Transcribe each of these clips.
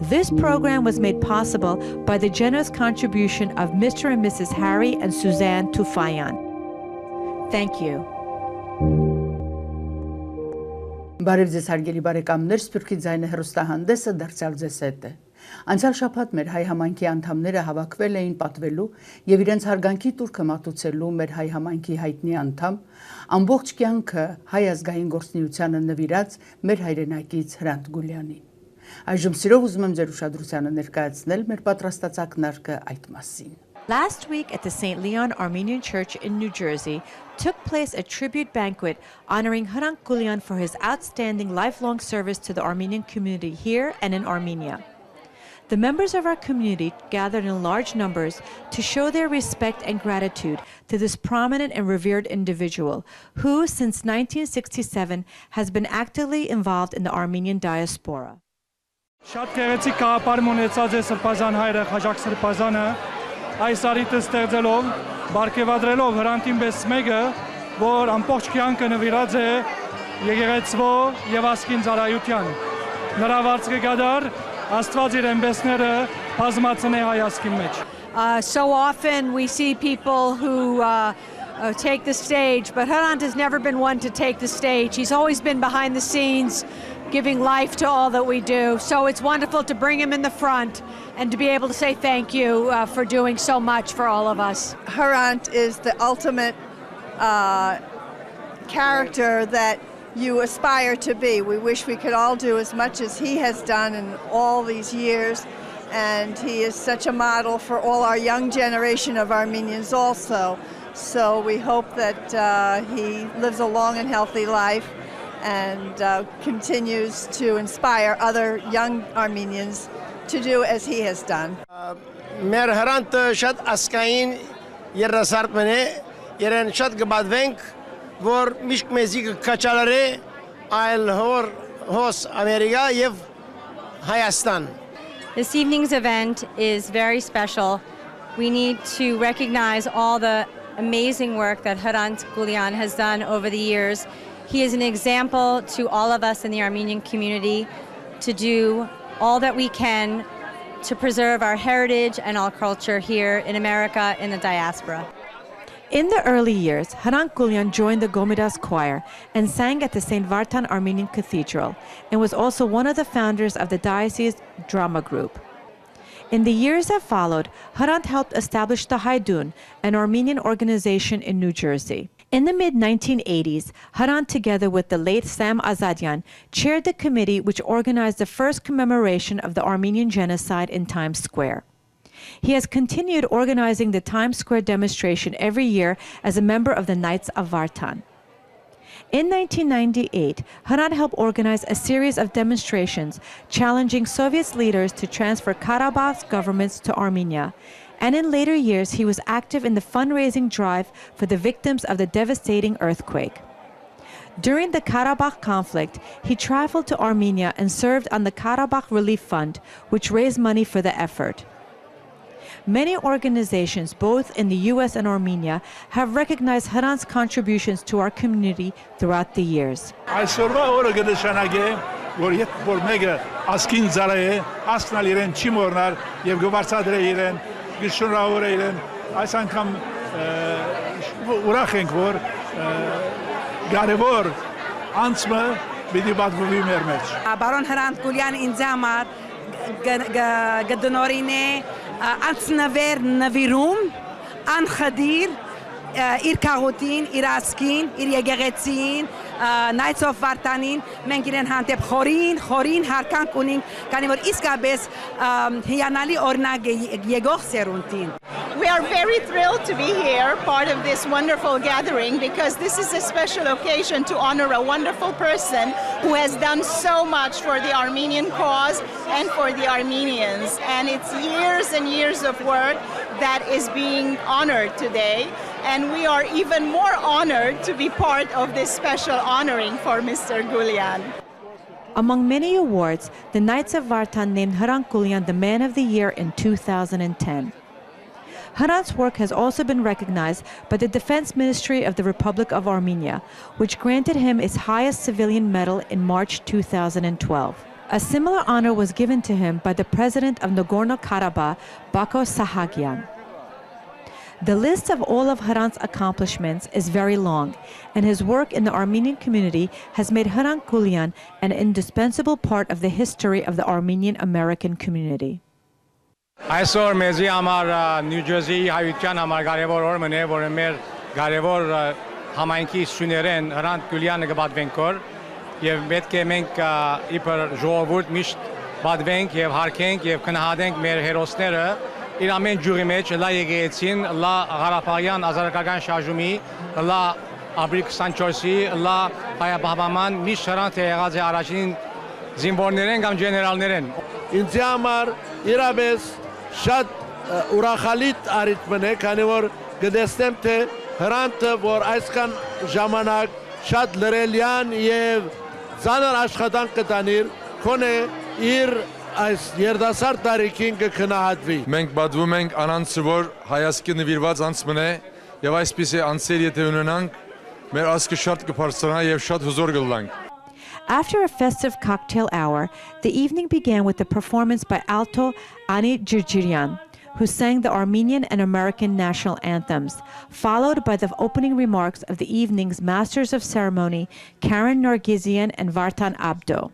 This program was made possible by the generous contribution of Mr. and Mrs. Harry and Suzanne Tufayan. Thank you. Բարև ձեզ հարգելի բարեկամներ, Սփյուռքի ձայնը հեռուստահանդեսը դարձյալ ձեզ հետ է։ Անցյալ շաբաթ մեր հայ համայնքի անդամները հավաքվել էին պատվելու եւ իրենց հարգանքի տուրքը մատուցելու մեր հայ համայնքի հայտնի անդամ, ամբողջ կյանքը հայ ազգային գործունեությանը նվիրած մեր հայրենակից Հրանտ Գուլյանին։ Այժմ սիրով ուզում եմ ձեր ուշադրությանը ներկայացնել մեր պատրաստած ակնարկը այդ մասին։ Last week at the St. Leon Armenian Church in New Jersey took place a tribute banquet honoring Hirant Gulian for his outstanding lifelong service to the Armenian community here and in Armenia. The members of our community gathered in large numbers to show their respect and gratitude to this prominent and revered individual who, since 1967, has been actively involved in the Armenian diaspora. Շատ գեղեցիկ կաղապարում ունեցած է Սրբազան հայրը, Խաչակ Սրբազանը, այս արիտը ստեղծելով, բարգեւադրելով Հրանտին պես մեկը, որ ամբողջ կյանքը նվիրած է եկեղեցվո եւ ազգին ծառայության։ Նրա վարձքը գադար Աստված իր եմբեսները բազմացնե հայ ազգի մեջ։ So often we see people who take the stage, but Harant has never been one to take the stage. He's always been behind the scenes, giving life to all that we do. So it's wonderful to bring him in the front and to be able to say thank you for doing so much for all of us. Harant is the ultimate character that you aspire to be. We wish we could all do as much as he has done in all these years, and he is such a model for all our young generation of Armenians also. So we hope that he lives a long and healthy life and continues to inspire other young Armenians to do as he has done. Մեր Հրանտը շատ ասկային երասարդ մնե, երեն շատ գբադվենք, որ միշտ մեզի կկաչալարե այլ հոս Ամերիկա եւ Հայաստան. This evening's event is very special. We need to recognize all the amazing work that Hirant Gulian has done over the years. He is an example to all of us in the Armenian community to do all that we can to preserve our heritage and our culture here in America in the diaspora. In the early years, Hirant Gulian joined the Gomidas choir and sang at the St. Vartan Armenian Cathedral and was also one of the founders of the diocese drama group. In the years that followed, Harant helped establish the Haidun, an Armenian organization in New Jersey. In the mid-1980s, Harant, together with the late Sam Azadyan, chaired the committee which organized the first commemoration of the Armenian genocide in Times Square. He has continued organizing the Times Square demonstration every year as a member of the Knights of Vartan. In 1998, Harant helped organize a series of demonstrations challenging Soviet leaders to transfer Karabakh's governments to Armenia. And in later years, he was active in the fundraising drive for the victims of the devastating earthquake. During the Karabakh conflict, he traveled to Armenia and served on the Karabakh Relief Fund, which raised money for the effort. Many organizations, both in the U.S. and Armenia, have recognized Harant's contributions to our community throughout the years. Այսօրվա օրը կնշանակե, որ երբ որ մեկը ասկին ծառայ է, ասկնալ իրեն չի մոռնալ եւ գվարցադրե իրեն, գշնորհավորե իրեն, այս անգամ ուրախ ենք, որ կարևոր անցումը պիտի պատվի մեր մեջ։ Բարոն Hirant Gulian ինձ համար գտնորին է անցնվեր նվիրում, անխդիր, իր քաղուտին, իր ասկին, իր եկեղեցին, Knights of Vartanին, մենք իրեն հանդեպ խորին հարկանք ունենք, քանի որ իսկապես հիանալի օրինակ եկող սերունդին։ We are very thrilled to be here, part of this wonderful gathering, because this is a special occasion to honor a wonderful person who has done so much for the Armenian cause and for the Armenians. And it's years and years of work that is being honored today. And we are even more honored to be part of this special honoring for Mr. Gulian. Among many awards, the Knights of Vartan named Hirant Gulian the Man of the Year in 2010. Harant's work has also been recognized by the Defense Ministry of the Republic of Armenia, which granted him its highest civilian medal in March 2012. A similar honor was given to him by the president of Nagorno-Karabakh, Bako Sahagyan. The list of all of Harant's accomplishments is very long, and his work in the Armenian community has made Hirant Gulian an indispensable part of the history of the Armenian American community. Այսօր մեզի համար Նյու Ջերսիի հայության համար կարևոր օր մնե, որ մեր կարևոր համայնքի սյուներեն Hirant Gulian-ը կպատվենք օր եւ պետք է մենք իբր ժողովուրդ միշտ պատվենք եւ հարգենք եւ քննադենք մեր հերոսները իր ամեն ջուրի մեջ լա եկեցին լա Ղարաբաղյան ազատական շարժումի լա ապրիլ 24-ի լա հայաբահման միշտ Hirant եղած է առաջին զինվորներեն կամ ջեներալներեն ինձ համար իրապես շատ ուրախալիք արիթմն է, քանի որ գտեսնեմ թե Hirant-ը, որ այսքան ժամանակ շատ լրելյան եւ ծանր աշխատանք կտանիր, քոնե իր այս երդասարդ տարիքին կքնահատվի։ Մենք բադվում ենք անանցավոր հայացքի նվիրված անցմն է եւ այսպիսի անցեր եթե ունենանք, մեր ազգը շատ կբարձրանա եւ շատ հզոր կլինենք։ After a festive cocktail hour, the evening began with a performance by alto Ani Girgirian, who sang the Armenian and American national anthems, followed by the opening remarks of the evening's masters of ceremony, Karen Nargizian and Vartan Abdo.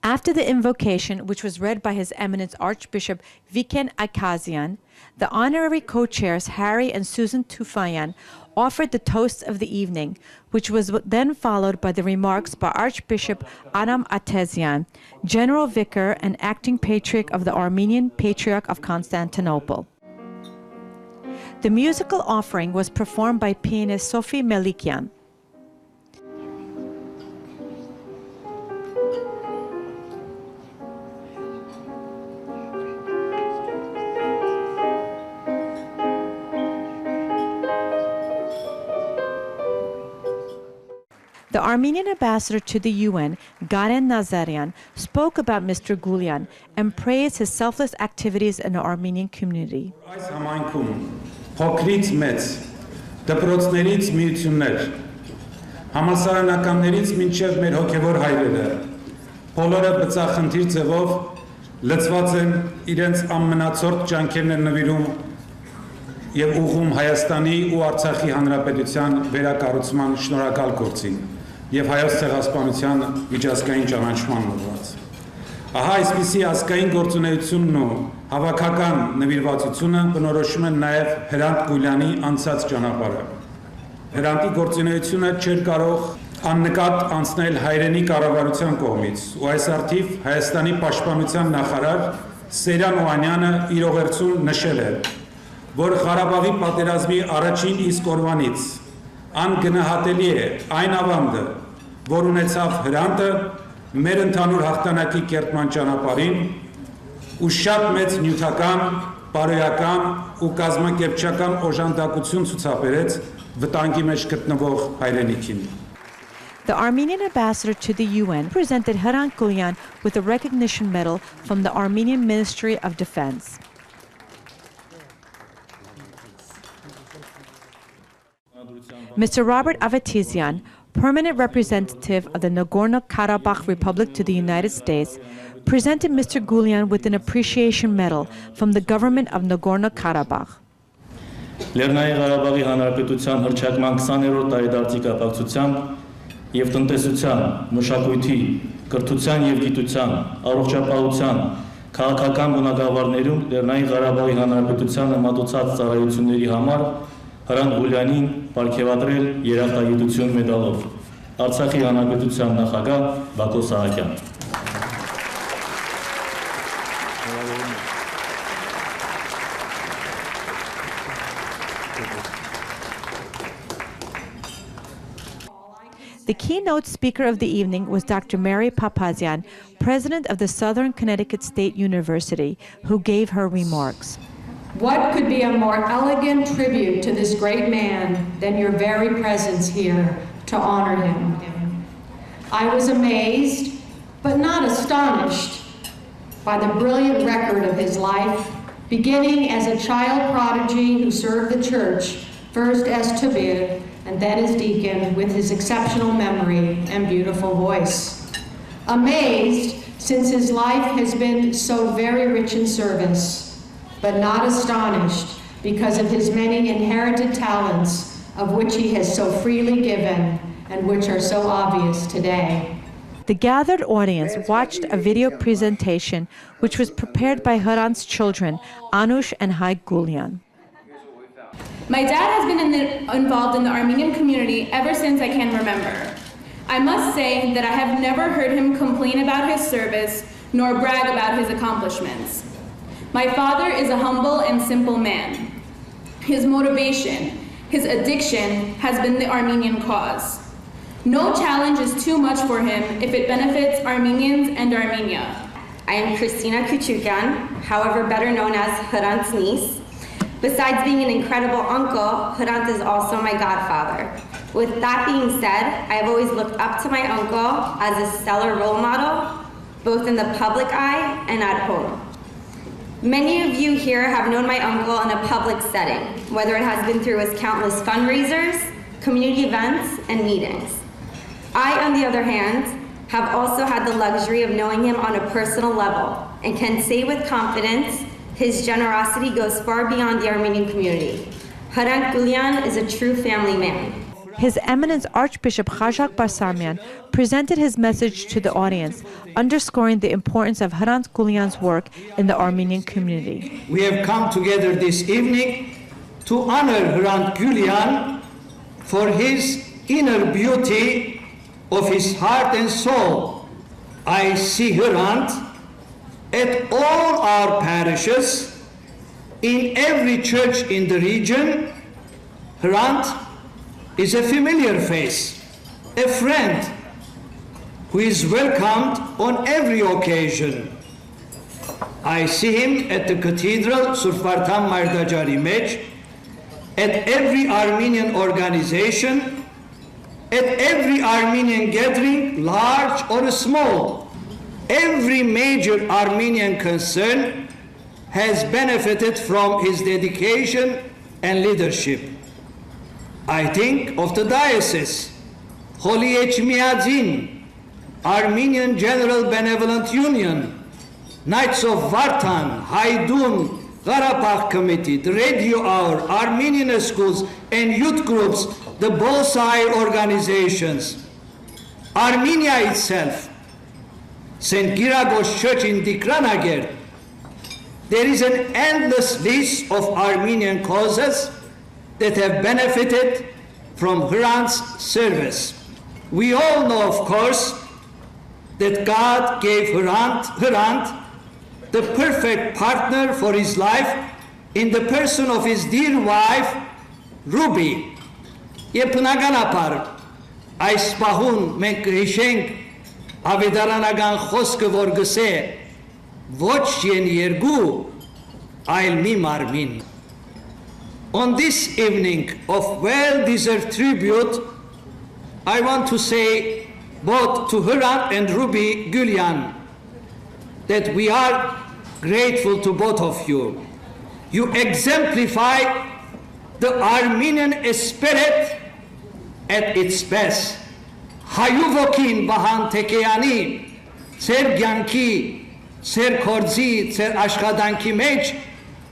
After the invocation, which was read by His Eminence Archbishop Viken Akazian, the honorary co-chairs Harry and Susan Tufayan offered the toasts of the evening, which was then followed by the remarks by Archbishop Adam Atezian, General Vicar and acting Patriarch of the Armenian Patriarch of Constantinople. The musical offering was performed by pianist Sophie Melikian. The Armenian ambassador to the UN, Garen Nazarian, spoke about Mr. Gulian and praised his selfless activities in the Armenian community. Այս համայնքում փոքրից մեծ դպրոցներից միություններ, համալսարանականներից մինչև մեր հոգևոր հայրերը, բոլորը բծախնդիր ձևով լծված են իրենց ամենացորդ ջանքերն են նվիրում եւ ուղղում Հայաստանի ու Արցախի հանրապետության վերակառուցման շնորհակալ գործին եւ հայոց ցեղասպանության միջազգային ճանաչման ուղղված։ Ահա այսպիսի ազգային գործունեությունն ու հավաքական նվիրվածությունը բնորոշում են նաեւ Hirant Gulian-ի անցած ճանապարհը։ Hirant-ի գործունեությունը չէր կարող աննկատ անցնել հայրենի կառավարության կողմից ու այս արդիվ Հայաստանի պաշտպանության նախարար Սերյան Օհանյանը իր օղերձում նշել է, որ Ղարաբաղի պատերազմի առաջին իսկ օրվանից անգնահատելի է այն ավանդը, որ ունեցավ Hirant-ը մեր ընդհանուր հաղթանակի կերտման ճանապարհին ու շատ մեծ նյութական, բարոյական ու կազմակերպչական օժանդակություն ցուցաբերեց վտանգի մեջ գտնվող հայրենիքին։ The Armenian ambassador to the UN presented Hirant Gulian with a recognition medal from the Armenian Ministry of Defense. Mr. Robert Avetizian, permanent representative of the Nagorno-Karabakh Republic to the United States, presented Mr. Gulian with an appreciation medal from the government of Nagorno-Karabakh. Լեռնային Ղարաբաղի Հանրապետության հռչակման 20-րդ տարեդարձի կապակցությամբ եւ տնտեսության, մշակույթի, կրթության եւ գիտության, առողջապահության, քաղաքական բնագավառներում Լեռնային Ղարաբաղի Հանրապետությանը մատուցած ծառայությունների համար Hirant Gulianին պարգևատրել երախտագիտություն մեդալով։ Արցախի Հանրապետության նախագահ Բակո Սահակյան։ The keynote speaker of the evening was Dr. Mary Papazian, president of the Southern Connecticut State University, who gave her remarks. What could be a more elegant tribute to this great man than your very presence here to honor him? I was amazed, but not astonished, by the brilliant record of his life, beginning as a child prodigy who served the church, first as tabir and then as deacon, with his exceptional memory and beautiful voice. Amazed, since his life has been so very rich in service, but not astonished because of his many inherited talents of which he has so freely given and which are so obvious today. The gathered audience watched a video presentation which was prepared by Hirant's children, Anush and Hirant Gulian. My dad has been involved in the Armenian community ever since I can remember. I must say that I have never heard him complain about his service nor brag about his accomplishments. My father is a humble and simple man. His motivation, his addiction has been the Armenian cause. No challenge is too much for him if it benefits Armenians and Armenia. I am Christina Kuchukyan, however better known as Hirant's niece. Besides being an incredible uncle, Hirant is also my godfather. With that being said, I have always looked up to my uncle as a stellar role model, both in the public eye and at home. Many of you here have known my uncle in a public setting, whether it has been through his countless fundraisers, community events, and meetings. I, on the other hand, have also had the luxury of knowing him on a personal level and can say with confidence his generosity goes far beyond the Armenian community. Hirant Gulian is a true family man. His Eminence Archbishop Khajak Barsamian presented his message to the audience, underscoring the importance of Hirant Gulian's work in the Armenian community. We have come together this evening to honor Hirant Gulian for his inner beauty of his heart and soul. I see Hirant at all our parishes, in every church in the region. Hirant is a familiar face, a friend who is welcomed on every occasion. I see him at the cathedral, Surfartam Mardajari Mej, at every Armenian organization, at every Armenian gathering, large or small. Every major Armenian concern has benefited from his dedication and leadership. I think of the diocese, Holy Echmiadzin, Armenian General Benevolent Union, Knights of Vartan, Haidun, Qarabakh Committee, the Radio Hour, Armenian schools and youth groups, the Bolsai organizations, Armenia itself, St. Giragos Church in Dikranager. There is an endless list of Armenian causes that have benefited from Hirant's service. We all know, of course, that God gave Hirant the perfect partner for his life in the person of his dear wife, Ruby. Եփնականաբար այս պահուն մենք կհիշենք ավետարանական խոսքը, որ գսե ոչ են երկու, այլ մի մարմին. On this evening of well-deserved tribute, I want to say both to Hirant and Ruby Gulian that we are grateful to both of you. You exemplify the Armenian spirit at its best. Hayuvokin Bahan Tekeyani, Ser Gyanki, Ser Korzi, Ser Ashkadanki Mej,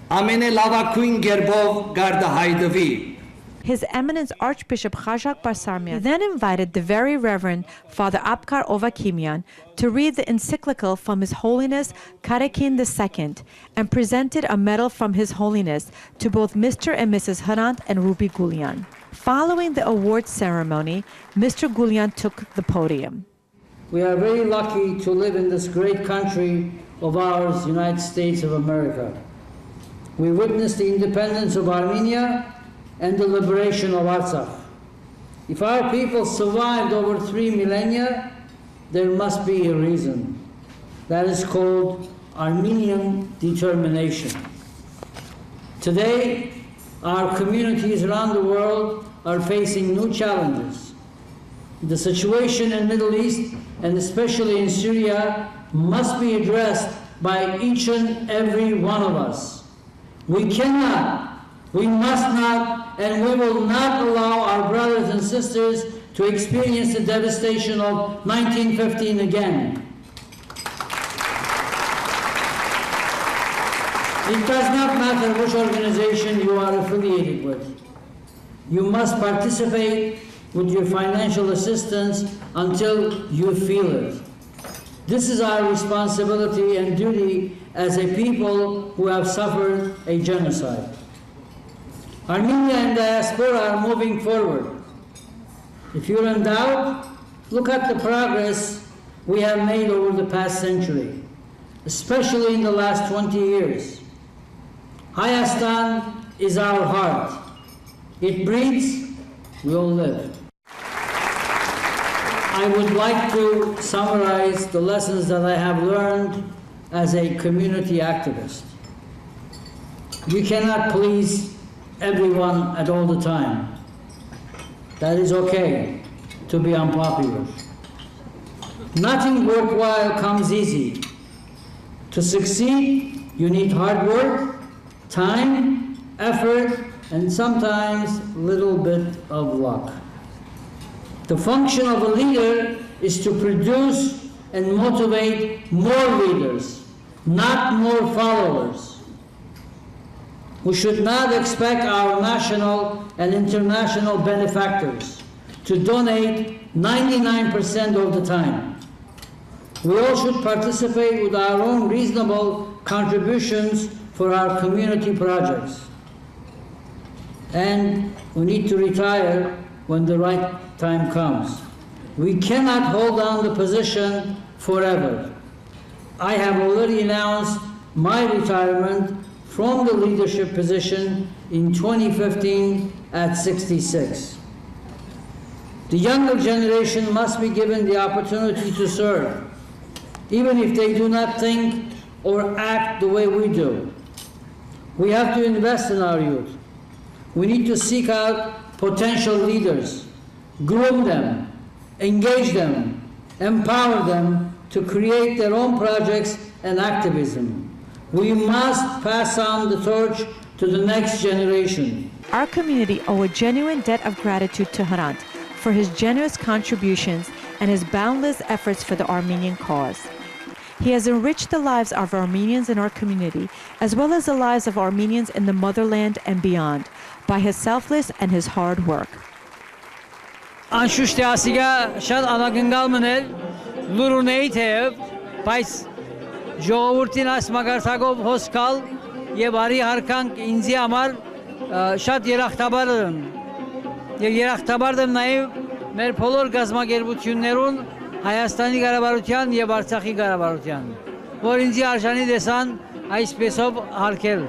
Amene Lavakuin Gerbov Garda Haidavi. His Eminence Archbishop Khajak Barsamian then invited the Very Reverend Father Abkar Ovakimian to read the encyclical from His Holiness Karekin II and presented a medal from His Holiness to both Mr. and Mrs. Hirant and Ruby Gulian. Following the award ceremony, Mr. Gulian took the podium. We are very lucky to live in this great country of ours, United States of America. We witnessed the independence of Armenia and the liberation of Artsakh. If our people survived over 3 millennia, there must be a reason. That is called Armenian determination. Today, our communities around the world are facing new challenges. The situation in the Middle East, and especially in Syria, must be addressed by each and every one of us. We cannot, we must not, and we will not allow our brothers and sisters to experience the devastation of 1915 again. It does not matter which organization you are affiliated with. You must participate with your financial assistance until you feel it. This is our responsibility and duty as a people who have suffered a genocide. Armenia and diaspora are moving forward. If you're in doubt, look at the progress we have made over the past century, especially in the last 20 years. Hayastan is our heart. It breathes, we'll live. I would like to summarize the lessons that I have learned as a community activist. You cannot please everyone at all the time. That is okay to be unpopular. Nothing worthwhile comes easy. To succeed, you need hard work, time, effort, and sometimes a little bit of luck. The function of a leader is to produce and motivate more leaders, not more followers. We should not expect our national and international benefactors to donate 99% of the time. We all should participate with our own reasonable contributions for our community projects. And we need to retire when the right time comes. We cannot hold on the position forever. I have already announced my retirement from the leadership position in 2015 at 66. The younger generation must be given the opportunity to serve, even if they do not think or act the way we do. We have to invest in our youth. We need to seek out potential leaders, groom them, engage them, empower them to create their own projects and activism. We must pass on the torch to the next generation. Our community owe a genuine debt of gratitude to Harant for his generous contributions and his boundless efforts for the Armenian cause. He has enriched the lives of Armenians in our community, as well as the lives of Armenians in the motherland and beyond, by his selfless and his hard work. Անշուշտ է ասիգա շատ անագնգալ մնել լուրունեի թեև, բայց ժողովուրդին այս մագարտակով հոսքալ և արի հարկանք ինձի համար շատ երախտաբար եմ։ Եվ երախտաբար եմ նաև մեր բոլոր գազագերբություններուն Հայաստանի կառավարության և Արցախի կառավարության, որ ինձի արժանի տեսան այսպեսով հարգել։